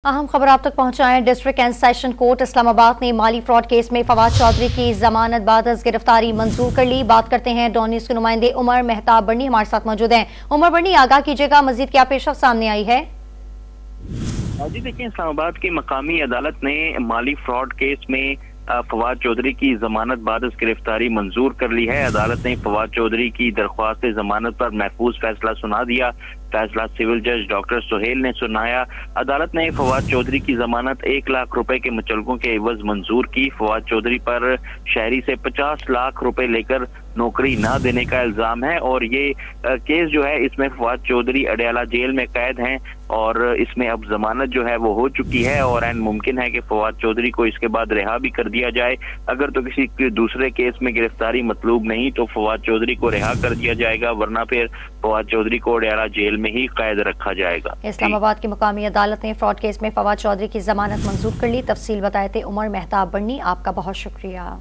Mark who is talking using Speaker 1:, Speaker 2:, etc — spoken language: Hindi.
Speaker 1: अहम खबर आप तक पहुंचाएं। District and session court Islamabad ने माली फ्रॉड केस में फवाद चौधरी की जमानत बाद गिरफ्तारी मंजूर कर ली। बात करते हैं डॉन न्यूज़ के नुमाइंदे उमर मेहताब बर्नी हमारे साथ मौजूद हैं। उमर बर्नी, आगाह कीजिएगा, मजीद क्या पेशरफ्त सामने आई है?
Speaker 2: जी देखिए, इस्लामाबाद की मकामी अदालत ने माली फ्रॉड केस में फवाद चौधरी की जमानत बाद गिरफ्तारी मंजूर कर ली है। अदालत ने फवाद चौधरी की दरख्वास्त जमानत पर महफूज फैसला सुना दिया। फैसला सिविल जज डॉक्टर सुहेल ने सुनाया। अदालत ने फवाद चौधरी की जमानत 1 लाख रुपए के मुचलकों के एवज मंजूर की। फवाद चौधरी पर शहरी से 50 लाख रुपए लेकर नौकरी न देने का इल्जाम है और ये केस जो है इसमें फवाद चौधरी अडयाला जेल में कैद हैं और इसमें अब जमानत जो है वो हो चुकी है और एन मुमकिन है कि फवाद चौधरी को इसके बाद रिहा भी कर दिया जाए। अगर तो किसी दूसरे केस में गिरफ्तारी मतलूब नहीं तो फवाद चौधरी को रिहा कर दिया जाएगा, वरना फिर फवाद चौधरी को अडयाला जेल में ही कैद रखा जाएगा।
Speaker 1: इस्लामाबाद की मुकामी अदालत ने फ्रॉड केस में फवाद चौधरी की जमानत मंजूर कर ली। तफसील बताए थे उमर मेहताब बर्नी, आपका बहुत शुक्रिया।